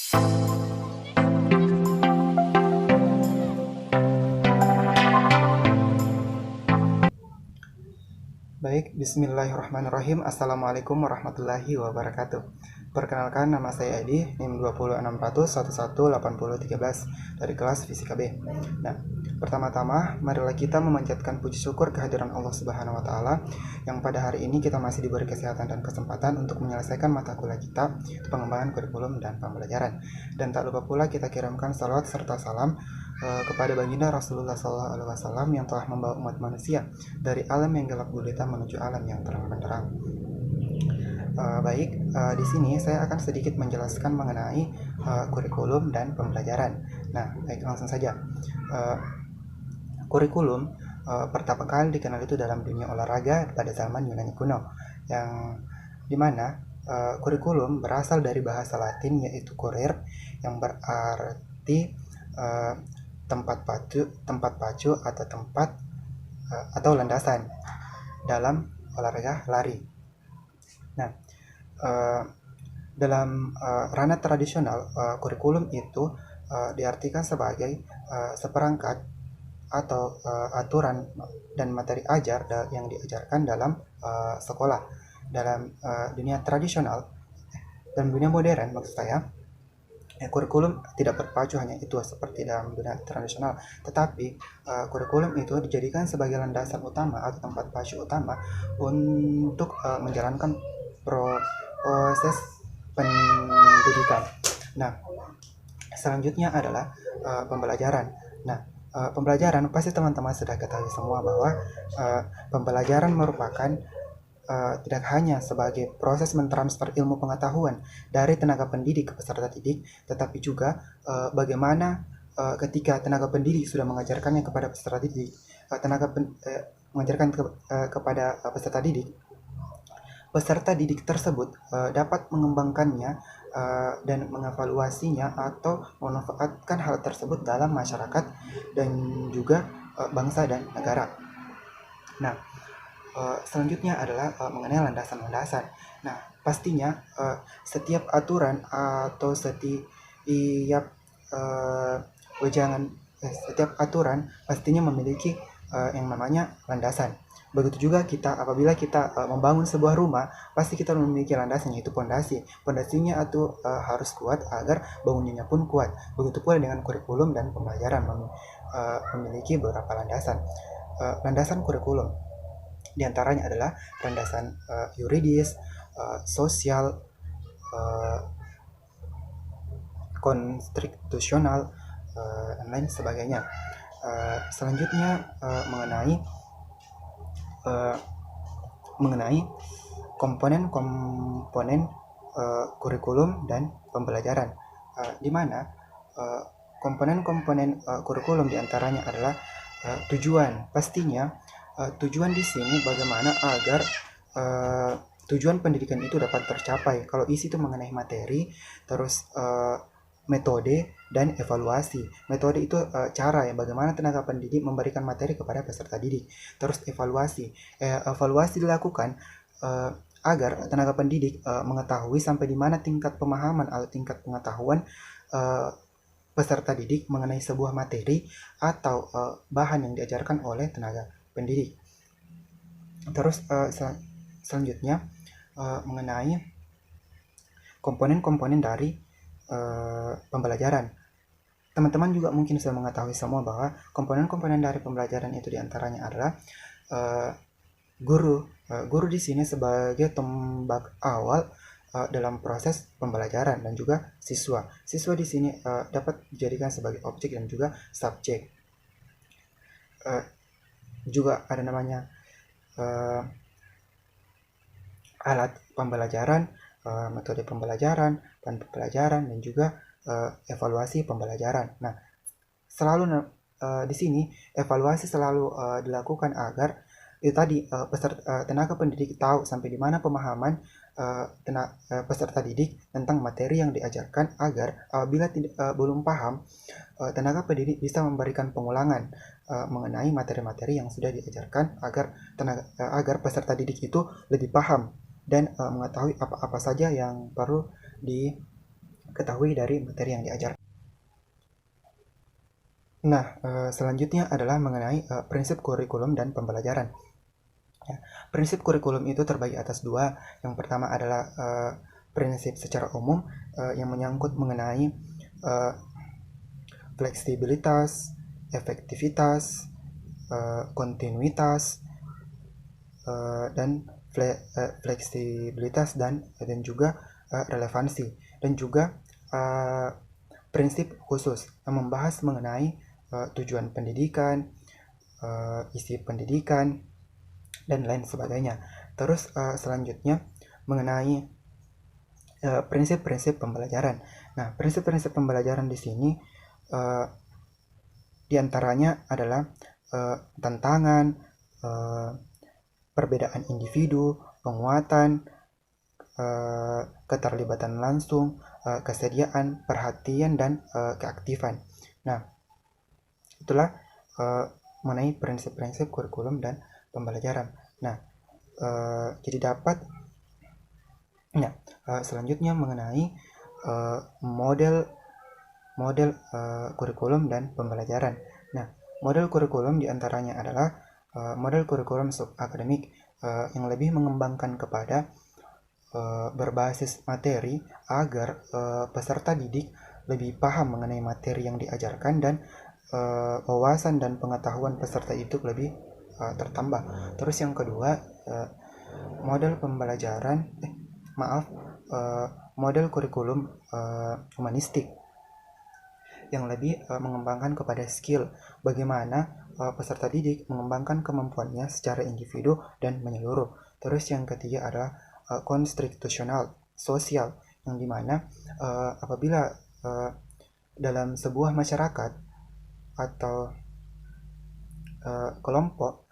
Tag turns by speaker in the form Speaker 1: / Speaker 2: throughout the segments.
Speaker 1: Baik, bismillahirrahmanirrahim. Assalamualaikum warahmatullahi wabarakatuh. Perkenalkan, nama saya Edi, NIM 20641118013 dari kelas Fisika B. Nah, pertama-tama, marilah kita memanjatkan puji syukur kehadiran Allah Subhanahu wa Ta'ala yang pada hari ini kita masih diberi kesehatan dan kesempatan untuk menyelesaikan mata kuliah kita, pengembangan kurikulum dan pembelajaran. Dan tak lupa pula kita kirimkan salawat serta salam kepada baginda Rasulullah SAW yang telah membawa umat manusia dari alam yang gelap gulita menuju alam yang terang benderang. Di sini saya akan sedikit menjelaskan mengenai kurikulum dan pembelajaran. Nah, baik, langsung saja. Kurikulum pertama kali dikenal itu dalam dunia olahraga pada zaman Yunani kuno, yang dimana kurikulum berasal dari bahasa Latin yaitu kurir, yang berarti tempat pacu atau landasan dalam olahraga lari. Nah, dalam ranah tradisional, kurikulum itu diartikan sebagai seperangkat atau aturan dan materi ajar yang diajarkan dalam sekolah. Dalam dunia tradisional dan dunia modern, maksud saya, kurikulum tidak berpacu hanya itu seperti dalam dunia tradisional, tetapi kurikulum itu dijadikan sebagai landasan utama atau tempat pacu utama untuk menjalankan proses pendidikan. Nah, selanjutnya adalah pembelajaran. Nah, pembelajaran pasti teman-teman sudah ketahui semua bahwa pembelajaran merupakan tidak hanya sebagai proses mentransfer ilmu pengetahuan dari tenaga pendidik ke peserta didik, tetapi juga bagaimana ketika tenaga pendidik sudah mengajarkannya kepada peserta didik, mengajarkan kepada peserta didik tersebut dapat mengembangkannya dan mengevaluasinya atau memanfaatkan hal tersebut dalam masyarakat dan juga bangsa dan negara. Nah, selanjutnya adalah mengenai landasan-landasan. Nah, pastinya setiap aturan atau setiap setiap aturan pastinya memiliki yang namanya landasan. Begitu juga apabila kita membangun sebuah rumah, pasti kita memiliki landasan, yaitu pondasi. Pondasinya itu harus kuat agar bangunannya pun kuat. Begitu pula dengan kurikulum dan pembelajaran memiliki beberapa landasan. Landasan kurikulum di antaranya adalah landasan yuridis, sosial, konstitusional, dan lain sebagainya. Selanjutnya mengenai komponen-komponen kurikulum dan pembelajaran, di mana komponen-komponen kurikulum diantaranya adalah tujuan. Pastinya tujuan di sini bagaimana agar tujuan pendidikan itu dapat tercapai. Kalau isi itu mengenai materi, terus metode dan evaluasi. Metode itu cara yang bagaimana tenaga pendidik memberikan materi kepada peserta didik. Terus evaluasi dilakukan agar tenaga pendidik mengetahui sampai di mana tingkat pemahaman atau tingkat pengetahuan peserta didik mengenai sebuah materi atau bahan yang diajarkan oleh tenaga pendidik. Terus selanjutnya mengenai komponen-komponen dari pembelajaran. Teman-teman juga mungkin sudah mengetahui semua bahwa komponen-komponen dari pembelajaran itu diantaranya adalah guru. Guru di sini sebagai tombak awal dalam proses pembelajaran, dan juga siswa. Siswa di sini dapat dijadikan sebagai objek dan juga subjek. Juga ada namanya alat pembelajaran, metode pembelajaran, dan pembelajaran, dan juga evaluasi pembelajaran. Nah, selalu di sini evaluasi selalu dilakukan agar itu tadi tenaga pendidik tahu sampai di mana pemahaman peserta didik tentang materi yang diajarkan, agar apabila belum paham, tenaga pendidik bisa memberikan pengulangan mengenai materi-materi yang sudah diajarkan, agar peserta didik itu lebih paham dan mengetahui apa-apa saja yang perlu ketahui dari materi yang diajarkan. Nah, selanjutnya adalah mengenai prinsip kurikulum dan pembelajaran. Ya, prinsip kurikulum itu terbagi atas dua. Yang pertama adalah prinsip secara umum yang menyangkut mengenai fleksibilitas, efektivitas, kontinuitas, dan fleksibilitas dan juga relevansi, dan juga prinsip khusus yang membahas mengenai tujuan pendidikan, isi pendidikan, dan lain sebagainya. Terus selanjutnya mengenai prinsip-prinsip pembelajaran. Nah, prinsip-prinsip pembelajaran di sini diantaranya adalah tantangan, perbedaan individu, penguatan, keterlibatan langsung, kesediaan, perhatian, dan keaktifan. Nah, itulah mengenai prinsip-prinsip kurikulum dan pembelajaran. Nah, jadi dapat. Nah, selanjutnya mengenai model kurikulum dan pembelajaran. Nah, model kurikulum diantaranya adalah model kurikulum subakademik yang lebih mengembangkan kepada berbasis materi agar peserta didik lebih paham mengenai materi yang diajarkan, dan wawasan dan pengetahuan peserta itu lebih tertambah. Terus yang kedua, model pembelajaran model kurikulum humanistik yang lebih mengembangkan kepada skill, bagaimana peserta didik mengembangkan kemampuannya secara individu dan menyeluruh. Terus yang ketiga adalah konstitusional sosial, yang dimana apabila dalam sebuah masyarakat atau kelompok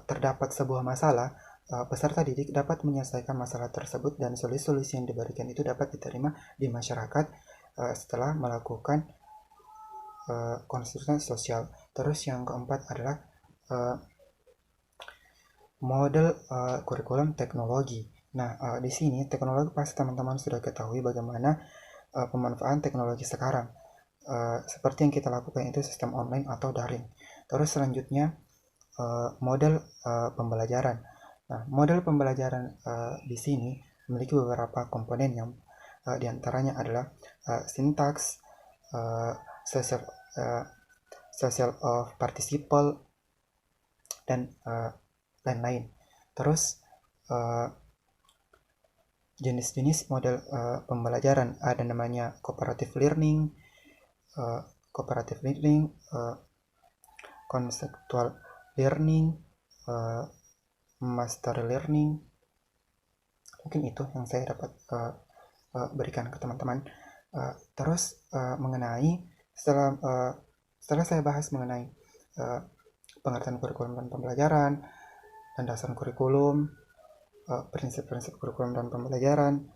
Speaker 1: terdapat sebuah masalah, peserta didik dapat menyelesaikan masalah tersebut, dan solusi-solusi yang diberikan itu dapat diterima di masyarakat setelah melakukan konstruksi sosial. Terus yang keempat adalah model kurikulum teknologi. Nah, di sini teknologi pasti teman-teman sudah ketahui bagaimana pemanfaatan teknologi sekarang. Seperti yang kita lakukan itu sistem online atau daring. Terus selanjutnya model pembelajaran. Nah, model pembelajaran di sini memiliki beberapa komponen, yang diantaranya adalah sintaks, social of participle, dan lain-lain. Terus jenis-jenis model pembelajaran ada namanya cooperative learning, conceptual learning, master learning. Mungkin itu yang saya dapat berikan ke teman-teman. Terus mengenai setelah saya bahas mengenai pengertian kurikulum dan pembelajaran, landasan kurikulum, prinsip-prinsip kurikulum dan pembelajaran,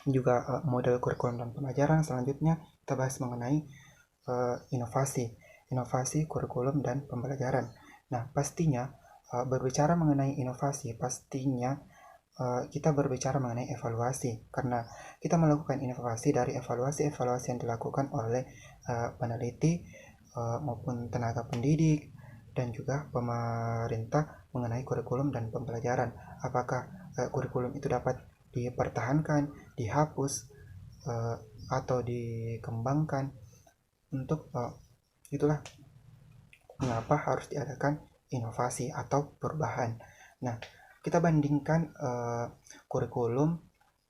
Speaker 1: juga model kurikulum dan pembelajaran. Selanjutnya kita bahas mengenai inovasi kurikulum dan pembelajaran. Nah, pastinya berbicara mengenai inovasi, pastinya kita berbicara mengenai evaluasi, karena kita melakukan inovasi dari evaluasi yang dilakukan oleh peneliti maupun tenaga pendidik dan juga pemerintah mengenai kurikulum dan pembelajaran. Apakah kurikulum itu dapat dipertahankan, dihapus, atau dikembangkan? Untuk itulah mengapa harus diadakan inovasi atau perubahan. Nah, kita bandingkan kurikulum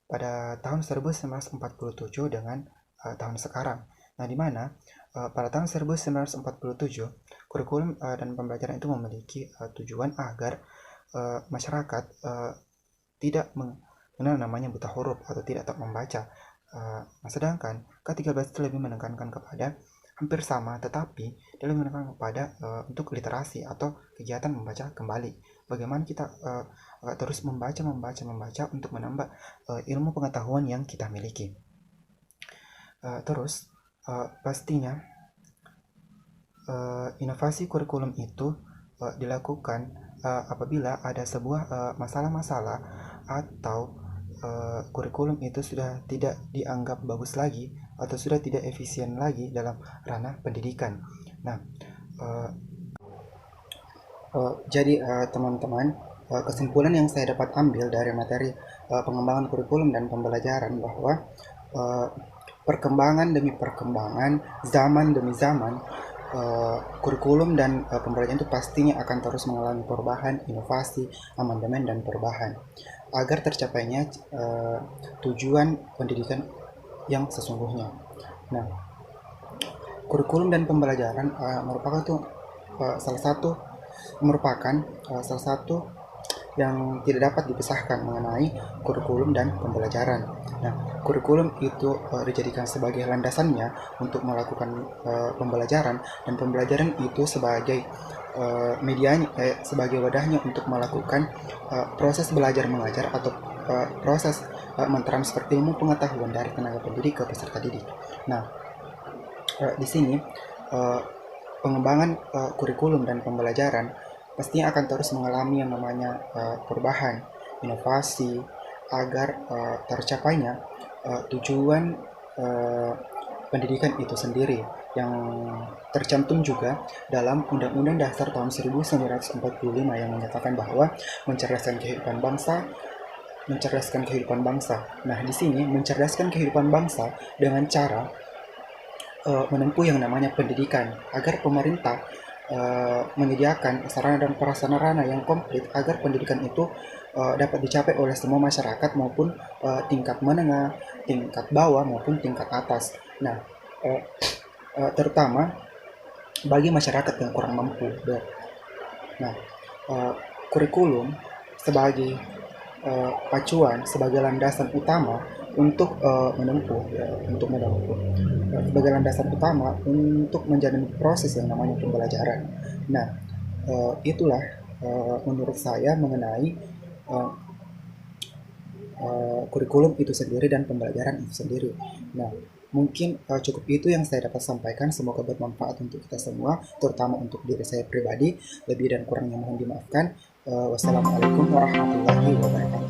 Speaker 1: pada tahun 1947 dengan tahun sekarang. Nah, di mana pada tahun 1947 kurikulum dan pembelajaran itu memiliki tujuan agar masyarakat tidak mengenal namanya buta huruf atau tidak dapat membaca. Sedangkan K13 itu lebih menekankan kepada hampir sama, tetapi dia lebih menekankan kepada untuk literasi atau kegiatan membaca kembali. Bagaimana kita terus membaca untuk menambah ilmu pengetahuan yang kita miliki. Terus pastinya inovasi kurikulum itu dilakukan apabila ada sebuah masalah-masalah atau kurikulum itu sudah tidak dianggap bagus lagi atau sudah tidak efisien lagi dalam ranah pendidikan. Nah, uh, jadi teman-teman, kesimpulan yang saya dapat ambil dari materi pengembangan kurikulum dan pembelajaran bahwa uh, perkembangan demi perkembangan, zaman demi zaman, kurikulum dan pembelajaran itu pastinya akan terus mengalami perubahan, inovasi, amandemen, dan perubahan agar tercapainya tujuan pendidikan yang sesungguhnya. Nah, kurikulum dan pembelajaran merupakan tuh salah satu salah satu yang tidak dapat dipisahkan mengenai kurikulum dan pembelajaran. Nah, kurikulum itu dijadikan sebagai landasannya untuk melakukan pembelajaran, dan pembelajaran itu sebagai medianya, sebagai wadahnya untuk melakukan proses belajar mengajar atau proses mentransfer ilmu pengetahuan dari tenaga pendidik ke peserta didik. Nah, di sini pengembangan kurikulum dan pembelajaran pastinya akan terus mengalami yang namanya perubahan, inovasi, agar tercapainya tujuan pendidikan itu sendiri yang tercantum juga dalam Undang-Undang Dasar tahun 1945 yang menyatakan bahwa mencerdaskan kehidupan bangsa. Nah, di sini mencerdaskan kehidupan bangsa dengan cara menempuh yang namanya pendidikan, agar pemerintah menyediakan sarana dan prasarana yang komplit agar pendidikan itu dapat dicapai oleh semua masyarakat, maupun tingkat menengah, tingkat bawah, maupun tingkat atas. Nah, terutama bagi masyarakat yang kurang mampu. Nah, kurikulum sebagai pacuan, sebagai landasan utama untuk sebagai landasan utama untuk menjalani proses yang namanya pembelajaran. Nah, itulah menurut saya mengenai kurikulum itu sendiri dan pembelajaran itu sendiri. Nah, mungkin cukup itu yang saya dapat sampaikan. Semoga bermanfaat untuk kita semua, terutama untuk diri saya pribadi. Lebih dan kurangnya mohon dimaafkan. Wassalamualaikum warahmatullahi wabarakatuh.